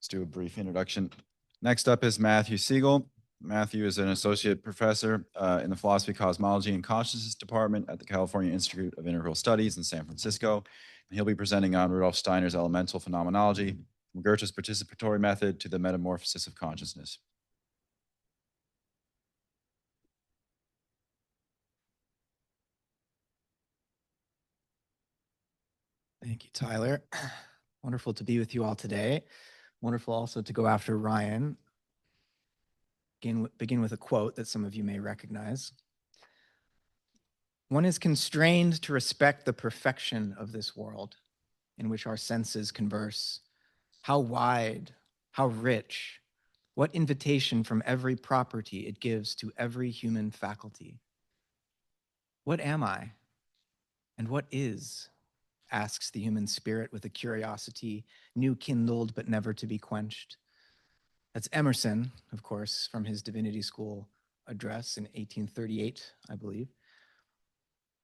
Let's do a brief introduction. Next up is Matthew Siegel. Matthew is an associate professor in the Philosophy, Cosmology, and Consciousness Department at the California Institute of Integral Studies in San Francisco. And he'll be presenting on Rudolf Steiner's elemental phenomenology, from Goethe's participatory method to the metamorphosis of consciousness. Thank you, Tyler. Wonderful to be with you all today. Wonderful also to go after Ryan. Begin with a quote that some of you may recognize. One is constrained to respect the perfection of this world in which our senses converse. How wide, how rich, what invitation from every property it gives to every human faculty. What am I? And what is? Asks the human spirit with a curiosity new kindled but never to be quenched. That's Emerson, of course, from his Divinity School address in 1838, I believe.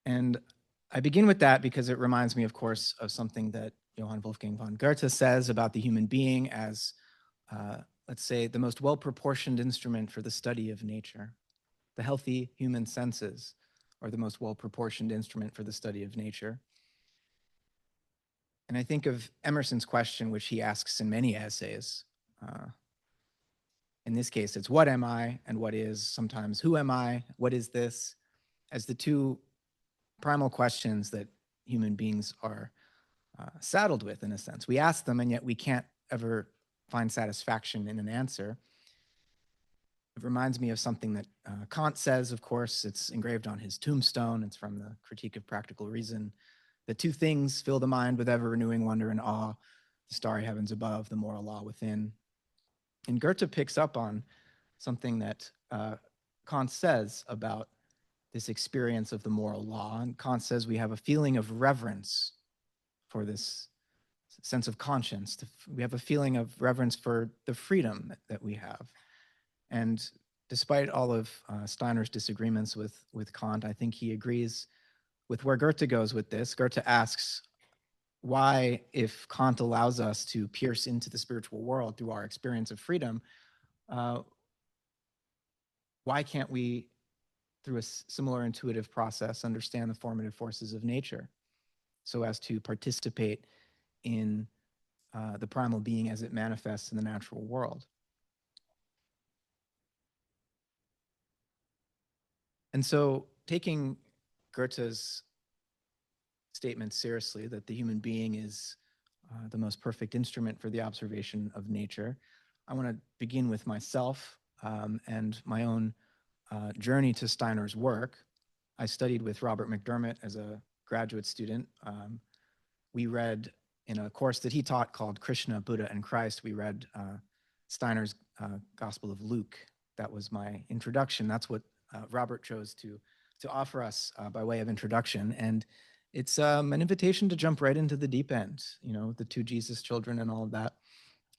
And I begin with that because it reminds me, of course, of something that Johann Wolfgang von Goethe says about the human being as, let's say, the most well-proportioned instrument for the study of nature. The healthy human senses are the most well-proportioned instrument for the study of nature. And I think of Emerson's question, which he asks in many essays. In this case, it's what am I and what is, sometimes who am I, what is this, as the two primal questions that human beings are saddled with, in a sense. We ask them, and yet we can't ever find satisfaction in an answer. It reminds me of something that Kant says, of course. It's engraved on his tombstone. It's from the Critique of Practical Reason. The two things fill the mind with ever-renewing wonder and awe, the starry heavens above, the moral law within. And Goethe picks up on something that Kant says about this experience of the moral law. And Kant says we have a feeling of reverence for this sense of conscience. We have a feeling of reverence for the freedom that we have. And despite all of Steiner's disagreements with Kant, I think he agrees with where Goethe goes with this. Goethe asks, why, if Kant allows us to pierce into the spiritual world through our experience of freedom, why can't we, through a similar intuitive process, understand the formative forces of nature so as to participate in the primal being as it manifests in the natural world? And so, taking Goethe's statement seriously that the human being is the most perfect instrument for the observation of nature, I want to begin with myself and my own journey to Steiner's work. I studied with Robert McDermott as a graduate student. We read in a course that he taught called Krishna, Buddha, and Christ, we read Steiner's Gospel of Luke. That was my introduction. That's what Robert chose to offer us by way of introduction. And it's an invitation to jump right into the deep end, the two Jesus children and all of that.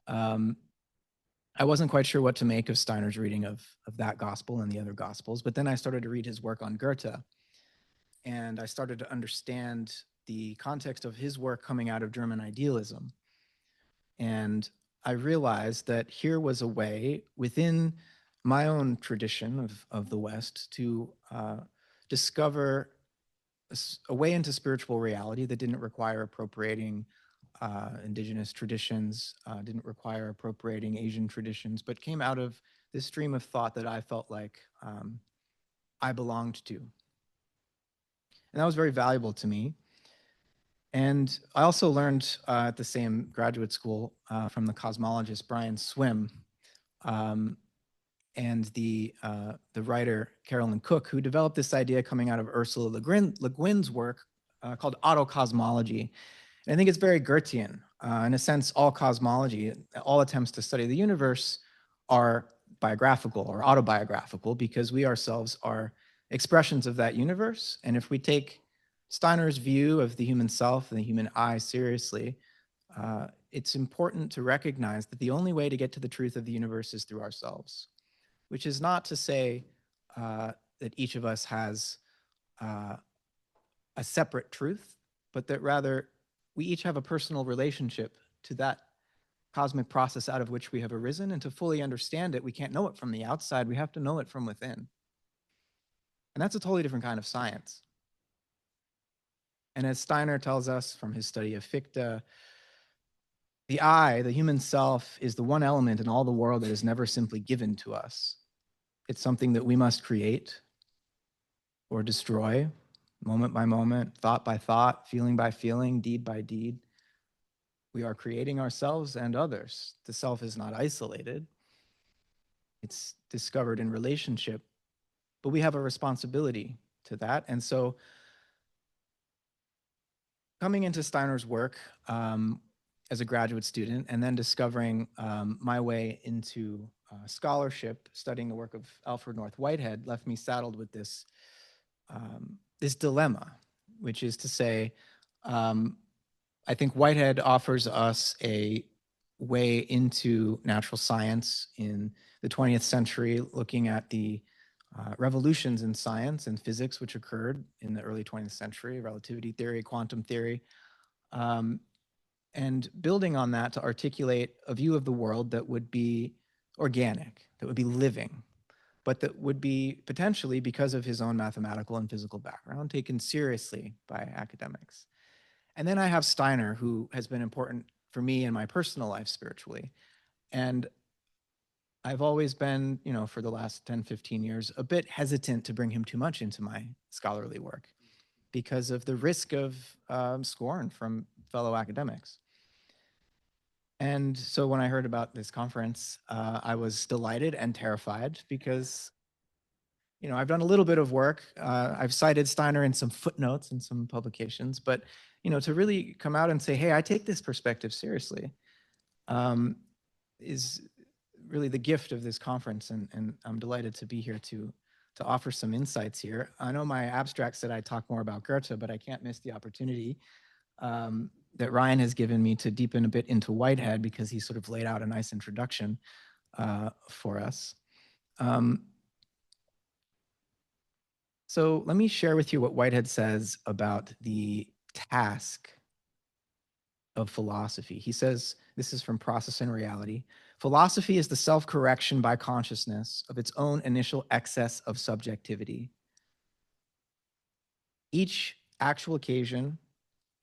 I wasn't quite sure what to make of Steiner's reading of that gospel and the other gospels, but then I started to read his work on Goethe, and I started to understand the context of his work coming out of German idealism. And I realized that here was a way within my own tradition of the West to discover a way into spiritual reality that didn't require appropriating indigenous traditions, didn't require appropriating Asian traditions, but came out of this stream of thought that I felt like I belonged to. And that was very valuable to me. And I also learned at the same graduate school from the cosmologist Brian Swim and the writer Carolyn Cook, who developed this idea coming out of Ursula Le Guin's work called autocosmology. And I think it's very Goethean. In a sense, all cosmology, all attempts to study the universe are biographical or autobiographical because we ourselves are expressions of that universe. And if we take Steiner's view of the human self and the human I seriously, it's important to recognize that the only way to get to the truth of the universe is through ourselves, which is not to say that each of us has a separate truth, but that rather we each have a personal relationship to that cosmic process out of which we have arisen, and to fully understand it, we can't know it from the outside, we have to know it from within. And that's a totally different kind of science. And as Steiner tells us from his study of Fichte, the I, the human self, is the one element in all the world that is never simply given to us. It's something that we must create or destroy, moment by moment, thought by thought, feeling by feeling, deed by deed. We are creating ourselves and others. The self is not isolated. It's discovered in relationship, but we have a responsibility to that. And so coming into Steiner's work as a graduate student and then discovering my way into scholarship, studying the work of Alfred North Whitehead, left me saddled with this dilemma, which is to say, I think Whitehead offers us a way into natural science in the 20th century, looking at the revolutions in science and physics which occurred in the early 20th century, relativity theory, quantum theory, and building on that to articulate a view of the world that would be organic, that would be living, but that would be potentially, because of his own mathematical and physical background, taken seriously by academics. And then I have Steiner, who has been important for me in my personal life spiritually. And I've always been, for the last 10, 15 years, a bit hesitant to bring him too much into my scholarly work because of the risk of scorn from fellow academics. And so when I heard about this conference, I was delighted and terrified because, I've done a little bit of work. I've cited Steiner in some footnotes in some publications, but, to really come out and say, hey, I take this perspective seriously, is really the gift of this conference. And I'm delighted to be here to offer some insights here. I know my abstract said I'd talk more about Goethe, but I can't miss the opportunity that Ryan has given me to deepen a bit into Whitehead, because he sort of laid out a nice introduction for us. So let me share with you what Whitehead says about the task of philosophy. He says, this is from Process and Reality, philosophy is the self-correction by consciousness of its own initial excess of subjectivity. Each actual occasion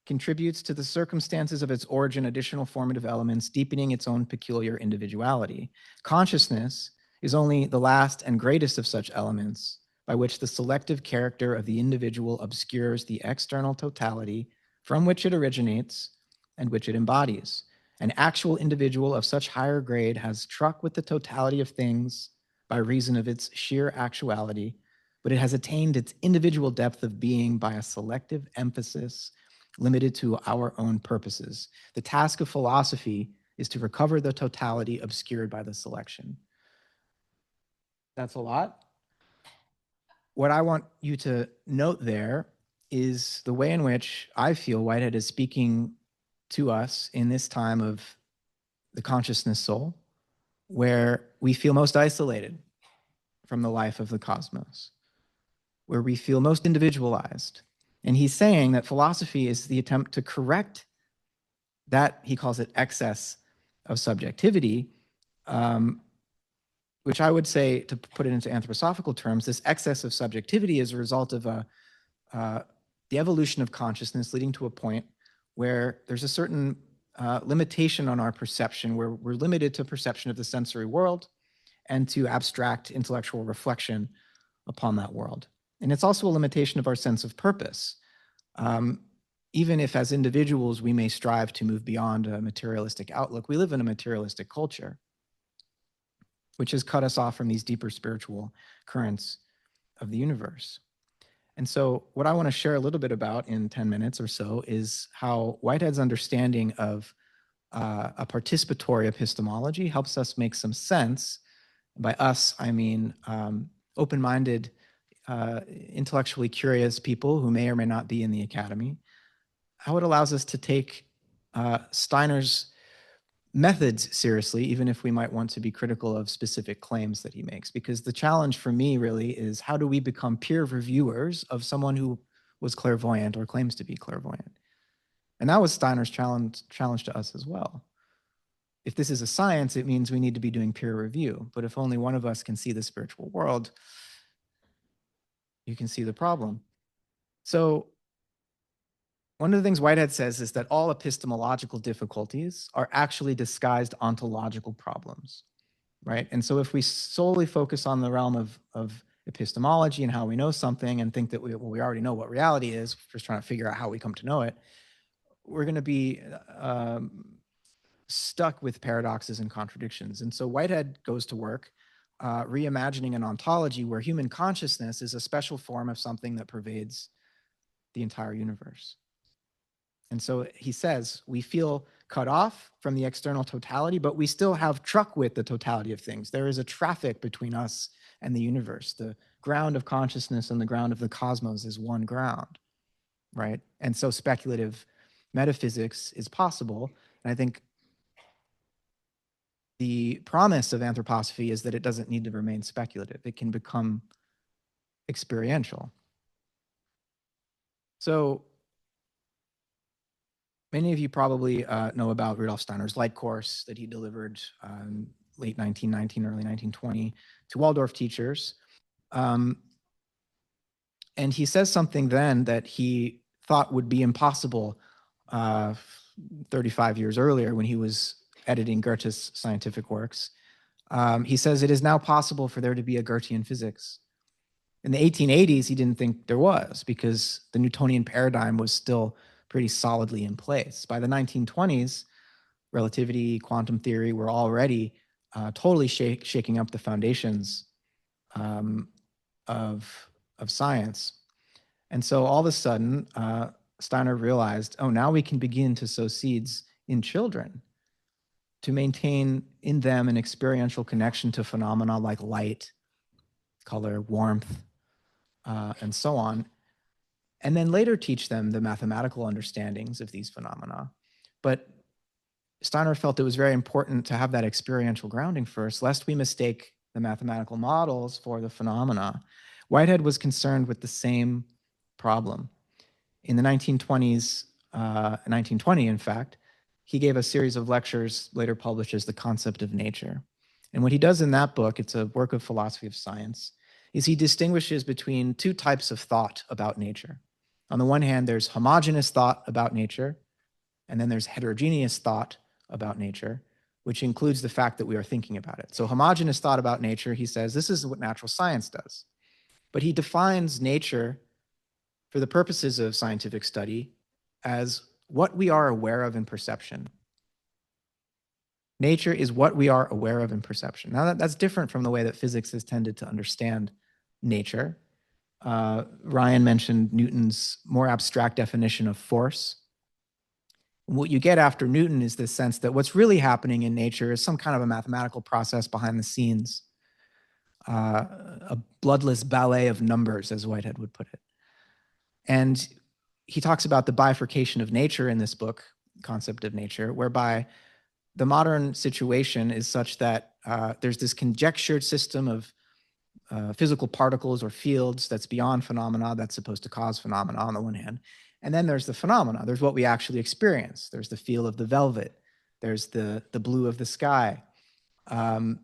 contributes to the circumstances of its origin additional formative elements, deepening its own peculiar individuality. Consciousness is only the last and greatest of such elements, by which the selective character of the individual obscures the external totality from which it originates and which it embodies. An actual individual of such higher grade has struck with the totality of things by reason of its sheer actuality, but it has attained its individual depth of being by a selective emphasis limited to our own purposes. The task of philosophy is to recover the totality obscured by the selection. That's a lot. What I want you to note there is the way in which I feel Whitehead is speaking to us in this time of the consciousness soul, where we feel most isolated from the life of the cosmos, where we feel most individualized. And he's saying that philosophy is the attempt to correct that, he calls it excess of subjectivity, which I would say, to put it into anthroposophical terms, this excess of subjectivity is a result of the evolution of consciousness leading to a point where there's a certain limitation on our perception, where we're limited to perception of the sensory world and to abstract intellectual reflection upon that world. And it's also a limitation of our sense of purpose. Even if as individuals we may strive to move beyond a materialistic outlook, we live in a materialistic culture, which has cut us off from these deeper spiritual currents of the universe. And so what I want to share a little bit about in 10 minutes or so is how Whitehead's understanding of a participatory epistemology helps us make some sense. By us, I mean open-minded, intellectually curious people who may or may not be in the academy, how it allows us to take Steiner's methods seriously, even if we might want to be critical of specific claims that he makes. Because the challenge for me really is, how do we become peer reviewers of someone who was clairvoyant or claims to be clairvoyant? And that was Steiner's challenge to us as well. if this is a science, it means we need to be doing peer review. But if only one of us can see the spiritual world, you can see the problem. So one of the things Whitehead says is that all epistemological difficulties are actually disguised ontological problems, right? And so if we solely focus on the realm of epistemology and how we know something and think that we already know what reality is, we're just trying to figure out how we come to know it, we're going to be stuck with paradoxes and contradictions. And so Whitehead goes to work reimagining an ontology where human consciousness is a special form of something that pervades the entire universe. And so he says, we feel cut off from the external totality, but we still have truck with the totality of things. There is a traffic between us and the universe. The ground of consciousness and the ground of the cosmos is one ground, right? And so speculative metaphysics is possible. And I think the promise of anthroposophy is that it doesn't need to remain speculative. It can become experiential. So many of you probably know about Rudolf Steiner's light course that he delivered late 1919, early 1920 to Waldorf teachers. And he says something then that he thought would be impossible 35 years earlier when he was editing Goethe's scientific works. He says it is now possible for there to be a Goethean physics. In the 1880s, he didn't think there was because the Newtonian paradigm was still pretty solidly in place. By the 1920s, relativity, quantum theory were already totally shaking up the foundations of science. And so all of a sudden, Steiner realized, oh, now we can begin to sow seeds in children to maintain in them an experiential connection to phenomena like light, color, warmth, and so on, and then later teach them the mathematical understandings of these phenomena. But Steiner felt it was very important to have that experiential grounding first, lest we mistake the mathematical models for the phenomena. Whitehead was concerned with the same problem. In the 1920s, 1920, in fact, he gave a series of lectures later published as The Concept of Nature. And what he does in that book, it's a work of philosophy of science, is he distinguishes between two types of thought about nature. On the one hand, there's homogeneous thought about nature, and then there's heterogeneous thought about nature, which includes the fact that we are thinking about it. So homogeneous thought about nature, he says, this is what natural science does. But he defines nature for the purposes of scientific study as what we are aware of in perception. Nature is what we are aware of in perception. Now that's different from the way that physics has tended to understand nature. Ryan mentioned Newton's more abstract definition of force. And what you get after Newton is this sense that what's really happening in nature is some kind of a mathematical process behind the scenes, a bloodless ballet of numbers, as Whitehead would put it. And he talks about the bifurcation of nature in this book, Concept of Nature, whereby the modern situation is such that there's this conjectured system of physical particles or fields that's beyond phenomena that's supposed to cause phenomena on the one hand. And then there's the phenomena. There's what we actually experience. There's the feel of the velvet. There's the blue of the sky, the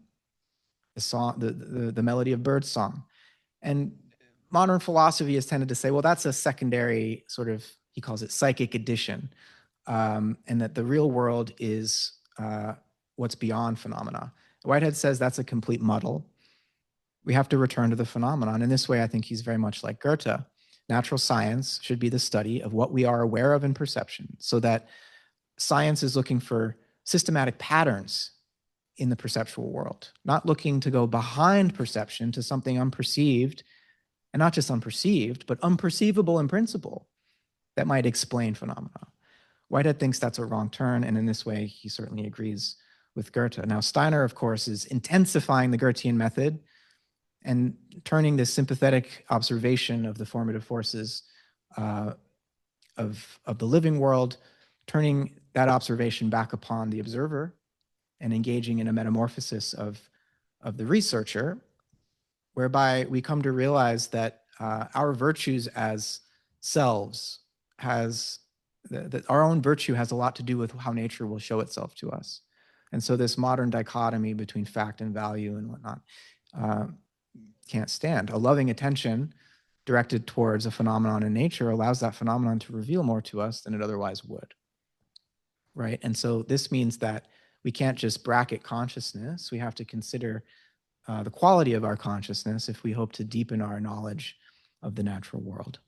song, the melody of bird song. And modern philosophy has tended to say, well, that's a secondary sort of, he calls it psychic addition, and that the real world is what's beyond phenomena. Whitehead says that's a complete muddle. We have to return to the phenomenon. In this way, I think he's very much like Goethe. Natural science should be the study of what we are aware of in perception, so that science is looking for systematic patterns in the perceptual world, not looking to go behind perception to something unperceived, and not just unperceived, but unperceivable in principle that might explain phenomena. Whitehead thinks that's a wrong turn, and in this way, he certainly agrees with Goethe. Now, Steiner, of course, is intensifying the Goethean method and turning this sympathetic observation of the formative forces of the living world, turning that observation back upon the observer and engaging in a metamorphosis of the researcher, whereby we come to realize that our virtues as selves that our own virtue has a lot to do with how nature will show itself to us. And so this modern dichotomy between fact and value and whatnot can't stand. A loving attention directed towards a phenomenon in nature allows that phenomenon to reveal more to us than it otherwise would, right? And so this means that we can't just bracket consciousness. We have to consider the quality of our consciousness if we hope to deepen our knowledge of the natural world.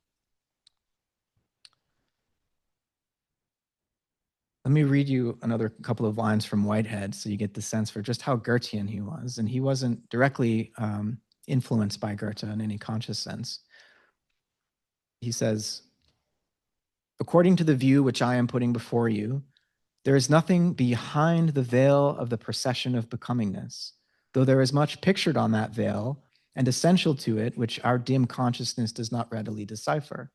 Let me read you another couple of lines from Whitehead so you get the sense for just how Goethean he was. And he wasn't directly influenced by Goethe in any conscious sense. He says, according to the view which I am putting before you, there is nothing behind the veil of the procession of becomingness, though there is much pictured on that veil and essential to it which our dim consciousness does not readily decipher.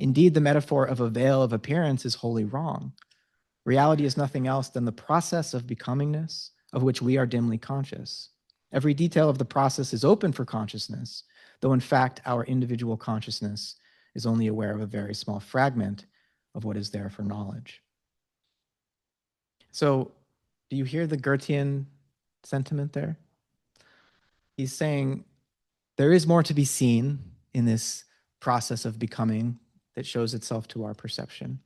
Indeed, the metaphor of a veil of appearance is wholly wrong. Reality is nothing else than the process of becomingness of which we are dimly conscious. Every detail of the process is open for consciousness, though in fact our individual consciousness is only aware of a very small fragment of what is there for knowledge. So, do you hear the Goethean sentiment there? He's saying there is more to be seen in this process of becoming that shows itself to our perception.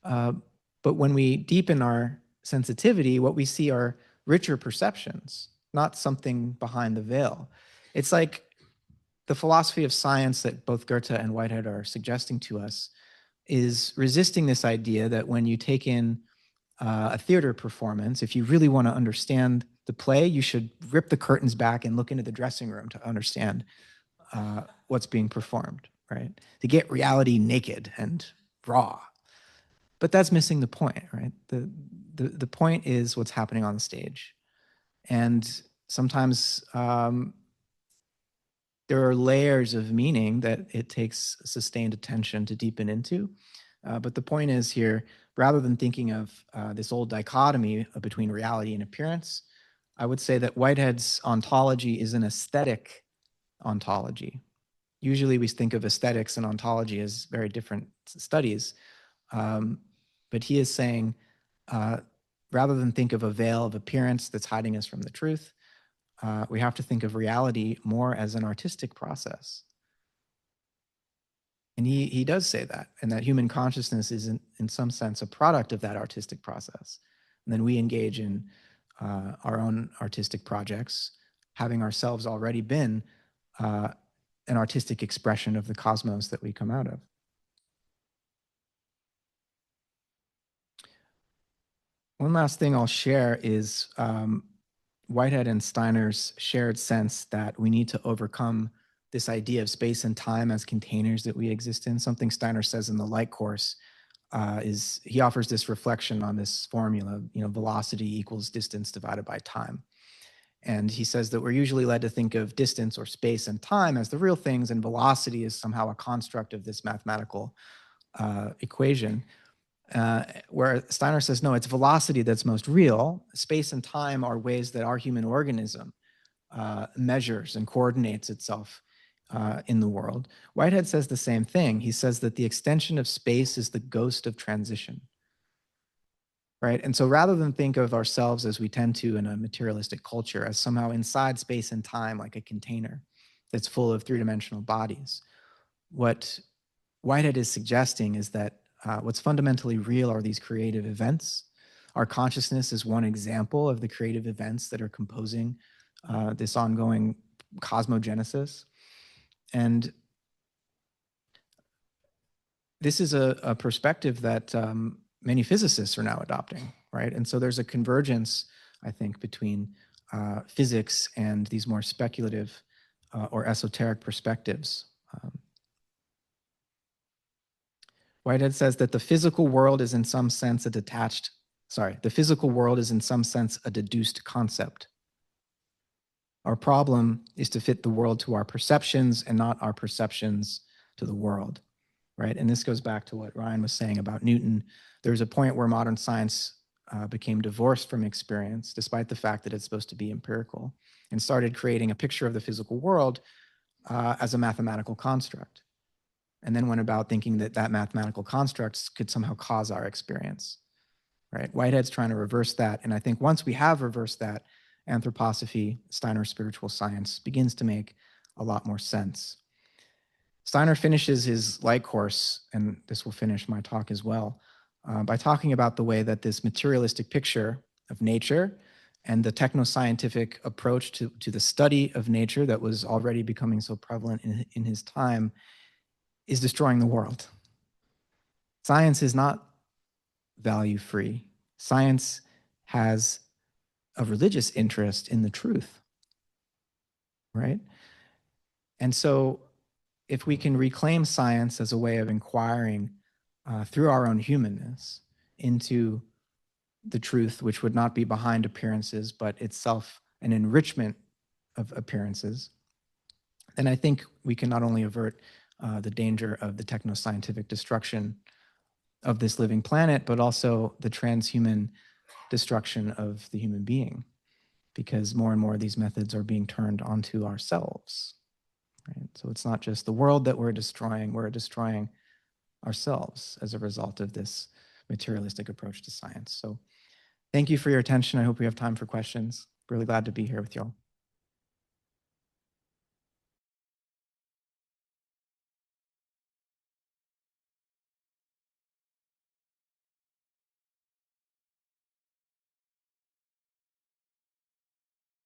But when we deepen our sensitivity, what we see are richer perceptions, not something behind the veil. It's like the philosophy of science that both Goethe and Whitehead are suggesting to us is resisting this idea that when you take in a theater performance, if you really want to understand the play, you should rip the curtains back and look into the dressing room to understand what's being performed, right? To get reality naked and raw. But that's missing the point, right? The point is what's happening on the stage. And sometimes there are layers of meaning that it takes sustained attention to deepen into. But the point is here, rather than thinking of this old dichotomy between reality and appearance, I would say that Whitehead's ontology is an aesthetic ontology. Usually we think of aesthetics and ontology as very different studies. But he is saying, rather than think of a veil of appearance that's hiding us from the truth, we have to think of reality more as an artistic process. And he does say that, and that human consciousness is in some sense a product of that artistic process. And then we engage in our own artistic projects, having ourselves already been an artistic expression of the cosmos that we come out of. One last thing I'll share is Whitehead and Steiner's shared sense that we need to overcome this idea of space and time as containers that we exist in. Something Steiner says in the Light Course is he offers this reflection on this formula, velocity equals distance divided by time. And he says that we're usually led to think of distance or space and time as the real things, and velocity is somehow a construct of this mathematical equation. Where Steiner says, no, it's velocity that's most real. Space and time are ways that our human organism measures and coordinates itself in the world. Whitehead says the same thing. He says that the extension of space is the ghost of transition, right? And so rather than think of ourselves as we tend to in a materialistic culture, as somehow inside space and time, like a container that's full of three-dimensional bodies, what Whitehead is suggesting is that what's fundamentally real are these creative events. Our consciousness is one example of the creative events that are composing this ongoing cosmogenesis. And this is a perspective that many physicists are now adopting, right? And so there's a convergence, I think, between physics and these more speculative or esoteric perspectives. Whitehead says that the physical world is in some sense a deduced concept. Our problem is to fit the world to our perceptions and not our perceptions to the world, right? And this goes back to what Ryan was saying about Newton. There's a point where modern science became divorced from experience, despite the fact that it's supposed to be empirical, and started creating a picture of the physical world as a mathematical construct. And then went about thinking that that mathematical constructs could somehow cause our experience, right? Whitehead's trying to reverse that. And I think once we have reversed that, anthroposophy, Steiner's spiritual science, begins to make a lot more sense. Steiner finishes his light course, and this will finish my talk as well, by talking about the way that this materialistic picture of nature and the technoscientific approach to the study of nature that was already becoming so prevalent in his time is destroying the world. Science is not value-free. Science has a religious interest in the truth, right? And so if we can reclaim science as a way of inquiring through our own humanness into the truth, which would not be behind appearances, but itself an enrichment of appearances, then I think we can not only avert the danger of the technoscientific destruction of this living planet, but also the transhuman destruction of the human being, because more and more of these methods are being turned onto ourselves. Right? So it's not just the world that we're destroying ourselves as a result of this materialistic approach to science. So thank you for your attention. I hope we have time for questions. Really glad to be here with y'all.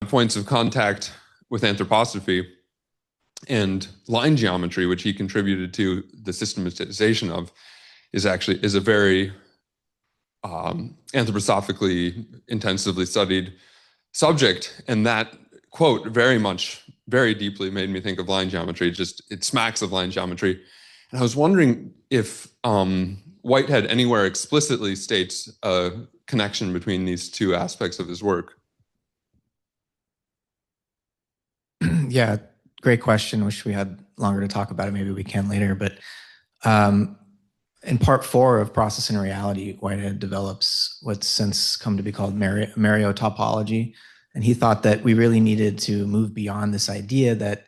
Points of contact with anthroposophy and line geometry, which he contributed to the systematization of, is a very anthroposophically intensively studied subject. And that quote very deeply made me think of line geometry. It smacks of line geometry. And I was wondering if Whitehead anywhere explicitly states a connection between these two aspects of his work. Yeah, great question. Wish we had longer to talk about it. Maybe we can later. But in part 4 of Process and Reality, Whitehead develops what's since come to be called Mariotopology. And he thought that we really needed to move beyond this idea that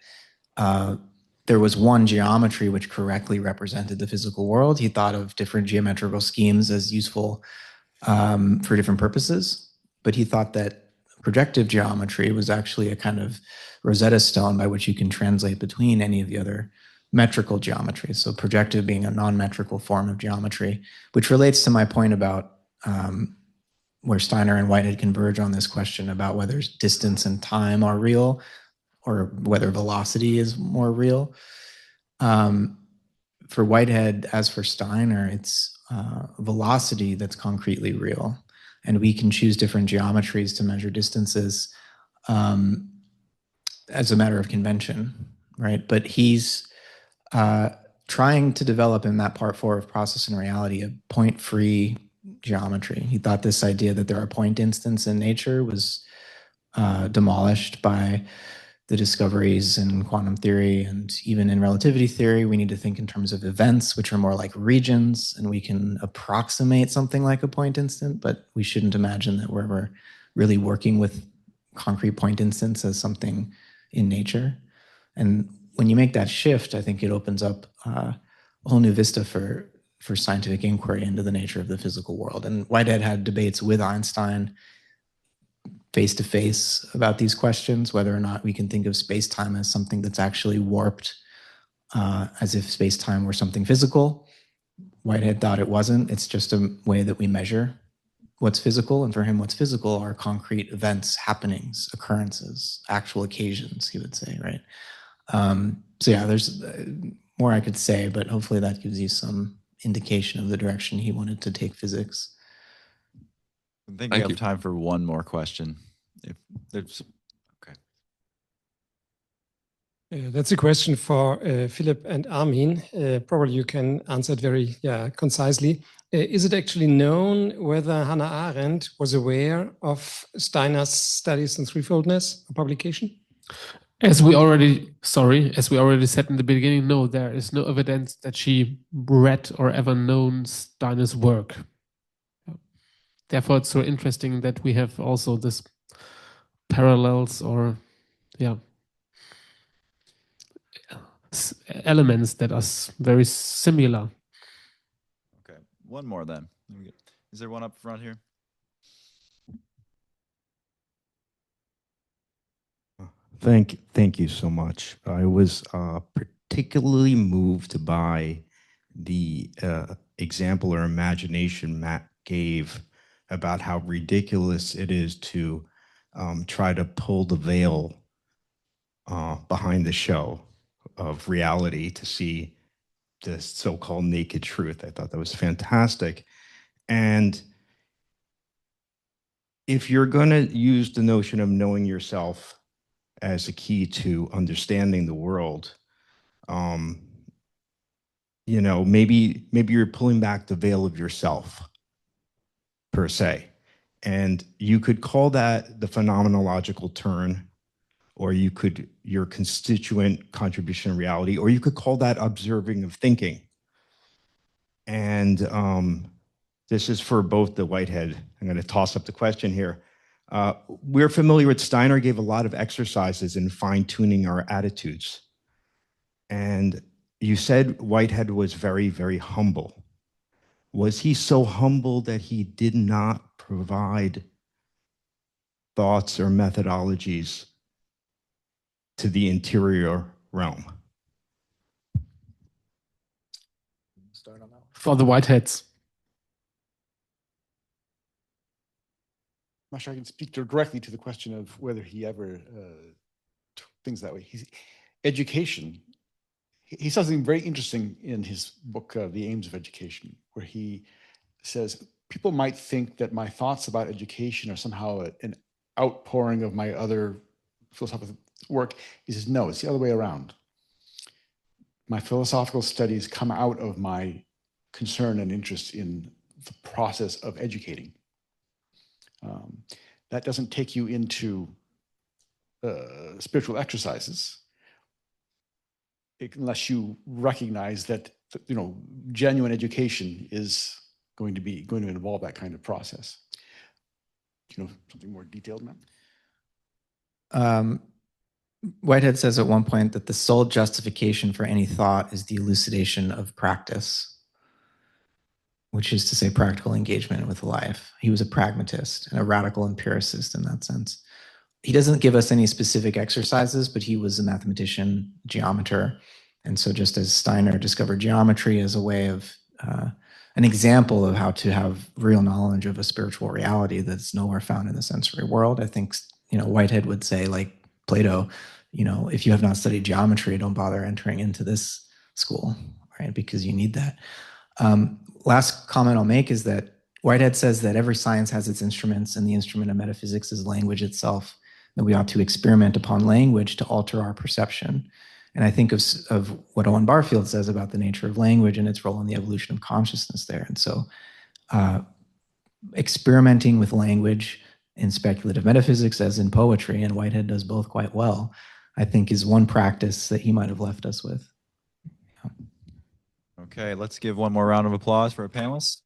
there was one geometry which correctly represented the physical world. He thought of different geometrical schemes as useful for different purposes. But he thought that projective geometry was actually a kind of Rosetta Stone by which you can translate between any of the other metrical geometries. So projective being a non-metrical form of geometry, which relates to my point about where Steiner and Whitehead converge on this question about whether distance and time are real or whether velocity is more real. For Whitehead, as for Steiner, it's velocity that's concretely real. And we can choose different geometries to measure distances as a matter of convention, right? But he's trying to develop in that part 4 of Process and Reality a point-free geometry. He thought this idea that there are point instants in nature was demolished by the discoveries in quantum theory, and even in relativity theory, we need to think in terms of events, which are more like regions, and we can approximate something like a point instant, but we shouldn't imagine that we're really working with concrete point instants as something in nature. And when you make that shift, I think it opens up a whole new vista for scientific inquiry into the nature of the physical world. And Whitehead had debates with Einstein face-to-face about these questions, whether or not we can think of space-time as something that's actually warped, as if space-time were something physical. Whitehead thought it wasn't. It's just a way that we measure what's physical, and for him, what's physical are concrete events, happenings, occurrences, actual occasions, he would say, right? So yeah, there's more I could say, but hopefully that gives you some indication of the direction he wanted to take physics. I think we have time for one more question. If there's, okay. That's a question for Philip and Armin. Probably you can answer it very concisely. Is it actually known whether Hannah Arendt was aware of Steiner's studies in threefoldness or publication? As we already said in the beginning, no, there is no evidence that she read or ever known Steiner's work. Therefore, it's so interesting that we have also this parallels or, elements that are very similar. Okay, one more then. Is there one up front here? Thank you so much. I was particularly moved by the example or imagination Matt gave about how ridiculous it is to try to pull the veil behind the show of reality to see the so-called naked truth. I thought that was fantastic. And if you're going to use the notion of knowing yourself as a key to understanding the world, you know, maybe you're pulling back the veil of yourself, per se. And you could call that the phenomenological turn, or you could, your constituent contribution to reality, or you could call that observing of thinking. And this is for both the Whitehead. I'm going to toss up the question here. We're familiar with Steiner gave a lot of exercises in fine-tuning our attitudes. And you said Whitehead was very, very humble. Was he so humble that he did not provide thoughts or methodologies to the interior realm? Start on that one. For the Whiteheads. I'm not sure I can speak directly to the question of whether he ever took things that way. Education. He says something very interesting in his book, The Aims of Education, where he says, people might think that my thoughts about education are somehow an outpouring of my other philosophical work. He says, no, it's the other way around. My philosophical studies come out of my concern and interest in the process of educating. That doesn't take you into spiritual exercises, unless you recognize that, you know, genuine education is going to involve that kind of process. Do you know something more detailed, Matt? Whitehead says at one point that the sole justification for any thought is the elucidation of practice, which is to say practical engagement with life. He was a pragmatist and a radical empiricist in that sense. He doesn't give us any specific exercises, but he was a mathematician, geometer. And so just as Steiner discovered geometry as a way of, an example of how to have real knowledge of a spiritual reality that's nowhere found in the sensory world, I think, you know, Whitehead would say, like Plato, you know, if you have not studied geometry, don't bother entering into this school, right? Because you need that. Last comment I'll make is that Whitehead says that every science has its instruments, and the instrument of metaphysics is language itself, that we ought to experiment upon language to alter our perception. And I think of what Owen Barfield says about the nature of language and its role in the evolution of consciousness there. And so experimenting with language in speculative metaphysics as in poetry, and Whitehead does both quite well, I think is one practice that he might have left us with. Okay, let's give one more round of applause for our panelists.